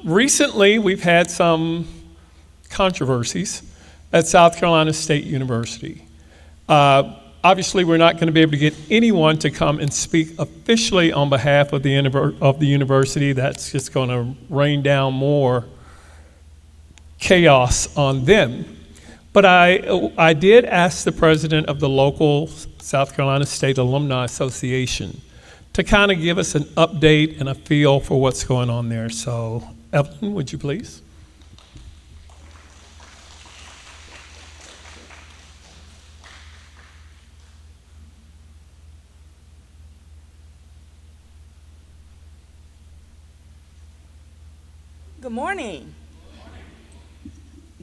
Recently, we've had some controversies at South Carolina State University. Obviously, we're not going to be able to get anyone to come and speak officially on behalf of the university. That's just going to rain down more chaos on them. But I did ask the president of the local South Carolina State Alumni Association to kind of give us an update and a feel for what's going on there. So, Evelyn, would you please? Good morning.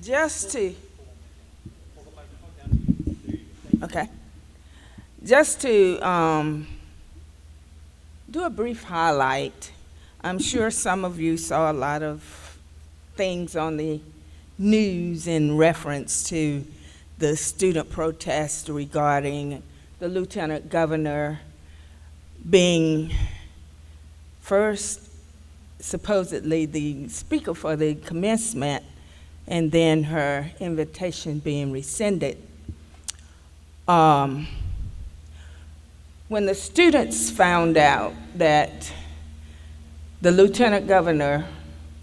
Just to do a brief highlight. I'm sure some of you saw a lot of things on the news in reference to the student protest regarding the lieutenant governor being first supposedly the speaker for the commencement, and then her invitation being rescinded. When the students found out that the lieutenant governor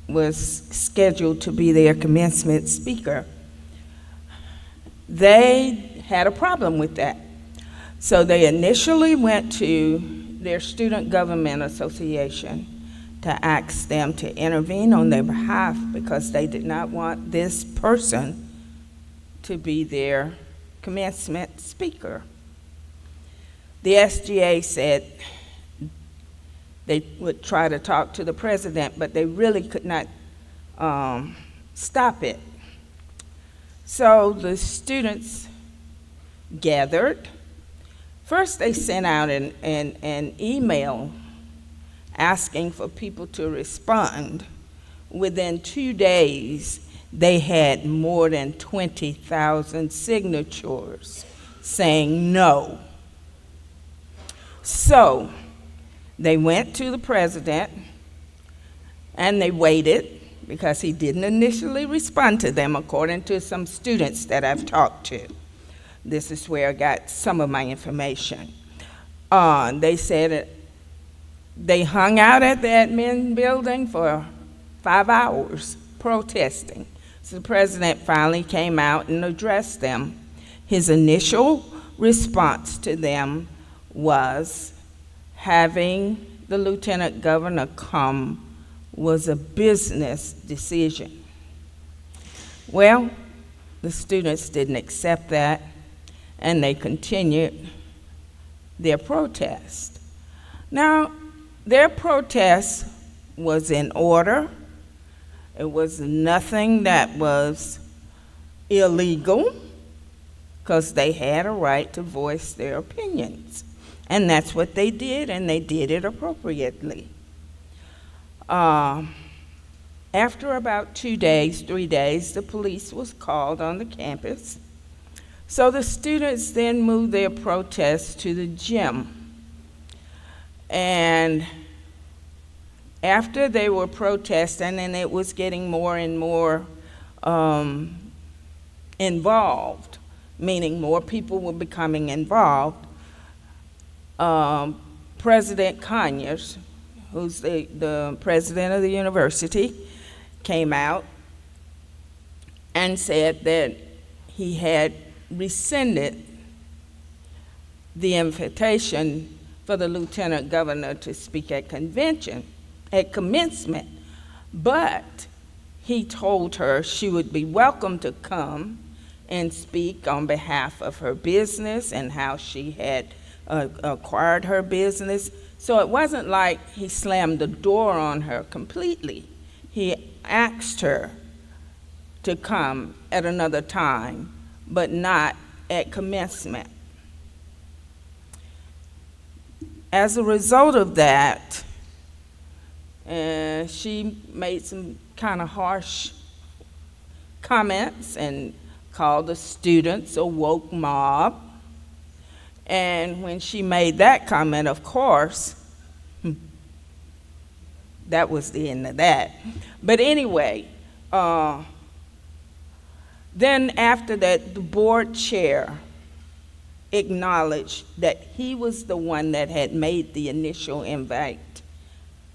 was scheduled to be their commencement speaker, they had a problem with that. So they initially went to their student government association to ask them to intervene on their behalf because they did not want this person to be their commencement speaker. The SGA said they would try to talk to the president, but they really could not stop it. So the students gathered. First, they sent out an email asking for people to respond. Within 2 days, they had more than 20,000 signatures saying no. So they went to the president and they waited because he didn't initially respond to them, according to some students that I've talked to. This is where I got some of my information. They said they hung out at the admin building for 5 hours protesting. So the president finally came out and addressed them. His initial response to them was having the lieutenant governor come was a business decision. Well, the students didn't accept that, and they continued their protest. Now, their protest was in order. It was nothing that was illegal, because they had a right to voice their opinions. And that's what they did, and they did it appropriately. After about 2 days, 3 days, the police was called on the campus. So the students then moved their protest to the gym. And after they were protesting, and it was getting more and more involved, meaning more people were becoming involved, President Conyers, who's the president of the university, came out and said that he had rescinded the invitation for the lieutenant governor to speak at commencement, but he told her she would be welcome to come and speak on behalf of her business and how she had acquired her business. So it wasn't like he slammed the door on her completely. He asked her to come at another time, but not at commencement. As a result of that, she made some kind of harsh comments and called the students a woke mob. And when she made that comment, of course, that was the end of that. But anyway, then after that, the board chair acknowledged that he was the one that had made the initial invite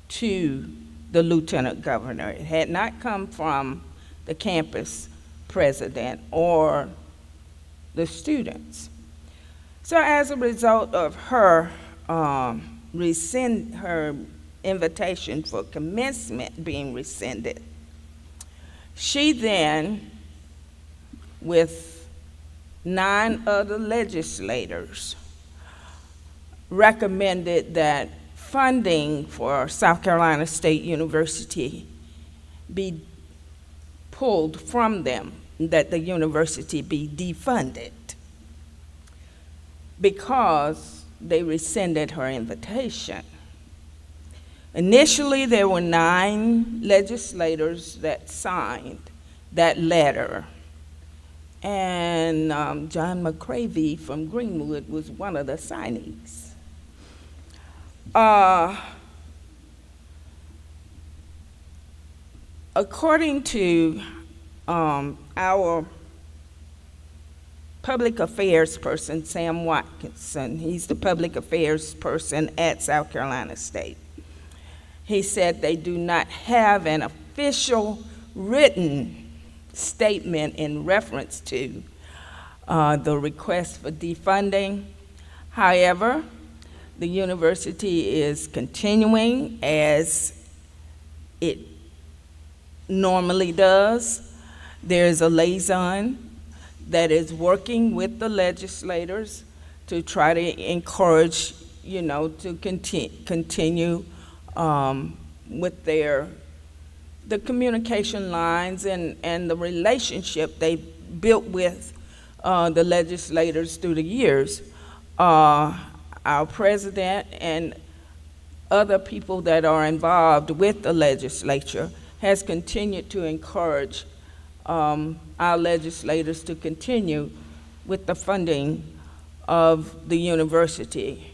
to the lieutenant governor. It had not come from the campus president or the students. So as a result of her rescind her invitation for commencement being rescinded, she then, with 9 other legislators, recommended that funding for South Carolina State University be pulled from them, that the university be defunded, because they rescinded her invitation. Initially, there were 9 legislators that signed that letter, and John McCravey from Greenwood was one of the signees. According to our public affairs person, Sam Watkinson, he's the public affairs person at South Carolina State, he said they do not have an official written statement in reference to the request for defunding. However, the university is continuing as it normally does. There's a liaison that is working with the legislators to try to encourage, to continue with the communication lines and the relationship they built with the legislators through the years. Our president and other people that are involved with the legislature has continued to encourage our legislators to continue with the funding of the university.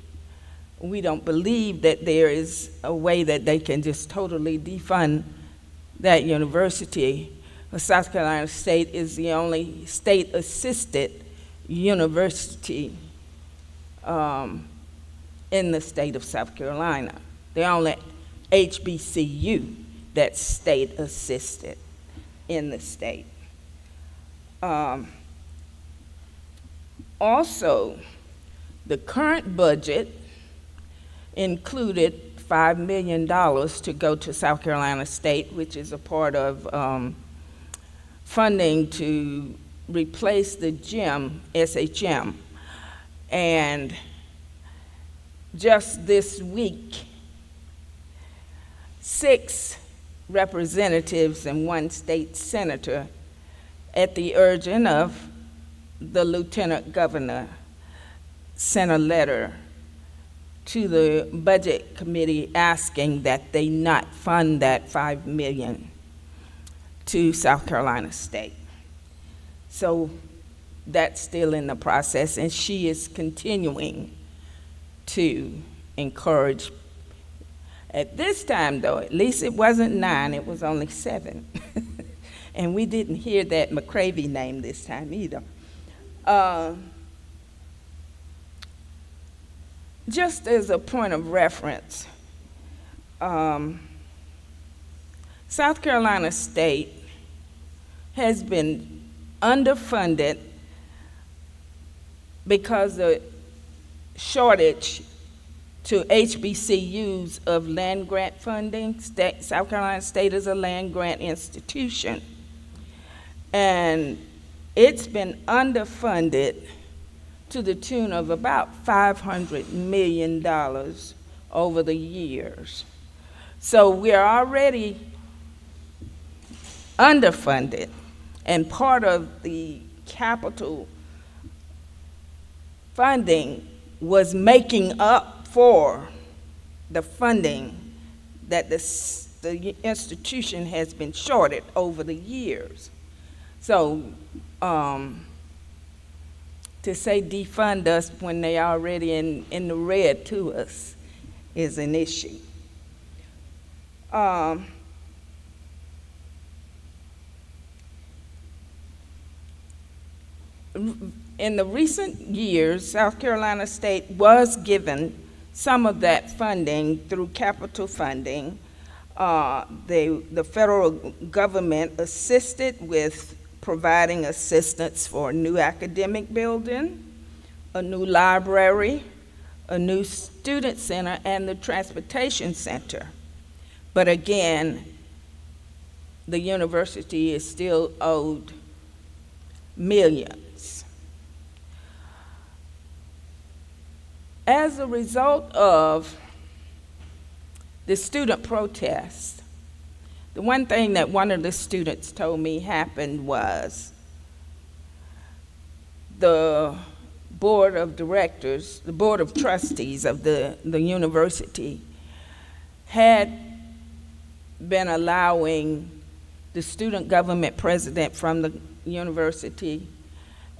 We don't believe that there is a way that they can just totally defund that university. South Carolina State is the only state-assisted university in the state of South Carolina. The only HBCU that's state-assisted in the state. Also, the current budget included $5 million to go to South Carolina State, which is a part of funding to replace the gym, SHM. And just this week, 6 representatives and 1 state senator, at the urging of the lieutenant governor, sent a letter to the budget committee asking that they not fund that $5 million to South Carolina State. So that's still in the process, and she is continuing to encourage. At this time, though, at least it wasn't 9, it was only 7. And we didn't hear that McCravey name this time either. Just as a point of reference, South Carolina State has been underfunded because the shortage to HBCUs of land grant funding. South Carolina State is a land grant institution, and it's been underfunded to the tune of about $500 million over the years. So we're already underfunded, and part of the capital funding was making up for the funding that the institution has been shorted over the years. So to say defund us when they already in the red to us is an issue. Um, in the recent years, South Carolina State was given some of that funding through capital funding. The federal government assisted with providing assistance for a new academic building, a new library, a new student center, and the transportation center. But again, the university is still owed millions. As a result of the student protest, the one thing that one of the students told me happened was the board of directors, the board of trustees of the university had been allowing the student government president from the university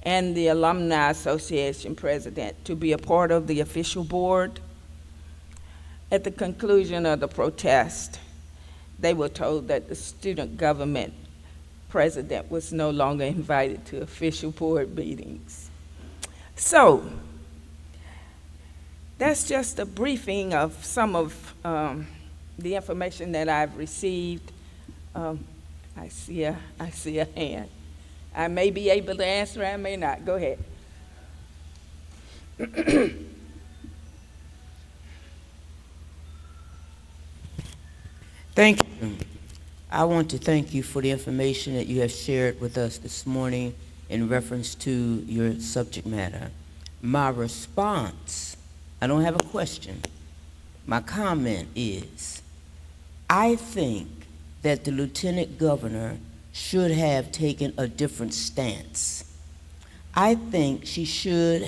and the Alumni Association president to be a part of the official board. At the conclusion of the protest, they were told that the student government president was no longer invited to official board meetings. So, that's just a briefing of some of the information that I've received. I see a hand. I may be able to answer, I may not. Go ahead. Thank you. I want to thank you for the information that you have shared with us this morning in reference to your subject matter. My response, I don't have a question. My comment is, I think that the lieutenant governor should have taken a different stance. I think she should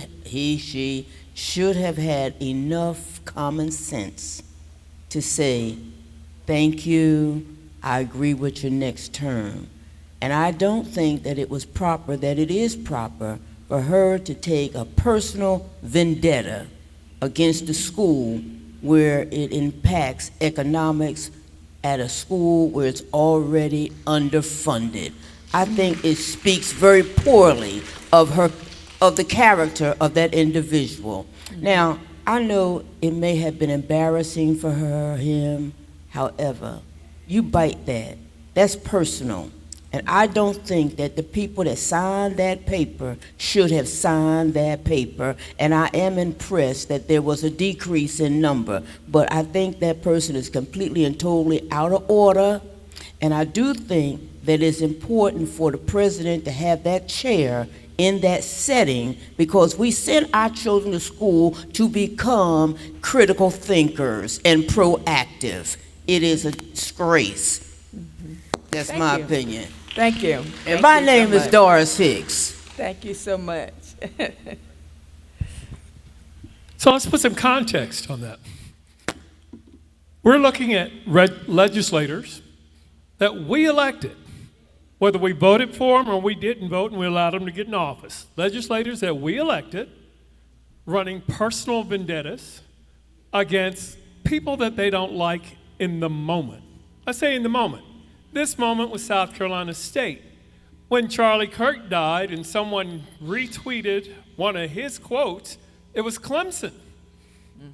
have had enough common sense to say, thank you, I agree with your next term. And I don't think that it is proper for her to take a personal vendetta against the school where it impacts economics at a school where it's already underfunded. I think it speaks very poorly of the character of that individual. Now, I know it may have been embarrassing for her, him, however, you bite that. That's personal. And I don't think that the people that signed that paper should have signed that paper. And I am impressed that there was a decrease in number. But I think that person is completely and totally out of order. And I do think that it's important for the president to have that chair in that setting, because we send our children to school to become critical thinkers and proactive. It is a disgrace. That's my opinion. Thank you. And my name is Doris Hicks. Thank you so much. So let's put some context on that. We're looking at legislators that we elected, whether we voted for them or we didn't vote and we allowed them to get in office. Legislators that we elected running personal vendettas against people that they don't like in the moment. I say in the moment. This moment was South Carolina State. When Charlie Kirk died and someone retweeted one of his quotes, it was Clemson.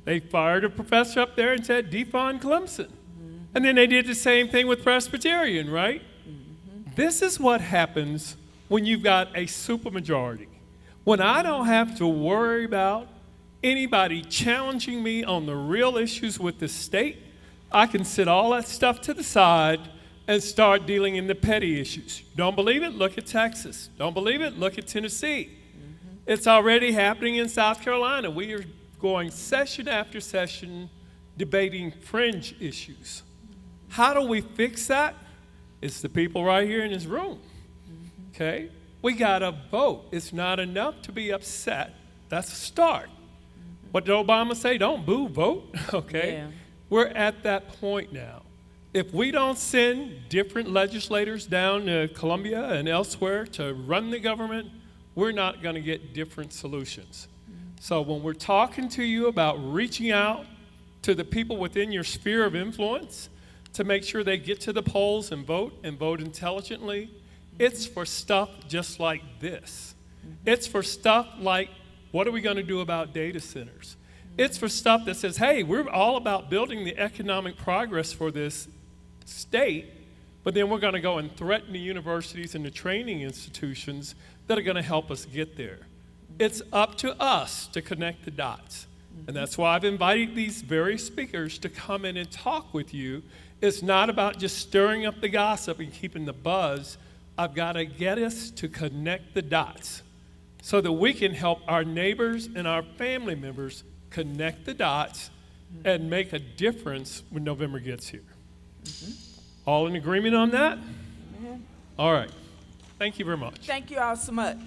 They fired a professor up there and said, defund Clemson. And then they did the same thing with Presbyterian, right? This is what happens when you've got a supermajority. When I don't have to worry about anybody challenging me on the real issues with the state, I can sit all that stuff to the side and start dealing in the petty issues. Don't believe it? Look at Texas. Don't believe it? Look at Tennessee. It's already happening in South Carolina. We are going session after session debating fringe issues. How do we fix that? It's the people right here in this room, okay? We gotta vote. It's not enough to be upset. That's a start. What did Obama say? Don't boo, vote, okay? Yeah. We're at that point now. If we don't send different legislators down to Columbia and elsewhere to run the government, we're not gonna get different solutions. So when we're talking to you about reaching out to the people within your sphere of influence, to make sure they get to the polls and vote intelligently. It's for stuff just like this. It's for stuff like, what are we going to do about data centers? It's for stuff that says, hey, we're all about building the economic progress for this state, but then we're going to go and threaten the universities and the training institutions that are going to help us get there. It's up to us to connect the dots. And that's why I've invited these very speakers to come in and talk with you. It's not about just stirring up the gossip and keeping the buzz. I've got to get us to connect the dots so that we can help our neighbors and our family members connect the dots and make a difference when November gets here. All in agreement on that? Amen. All right. Thank you very much. Thank you all so much.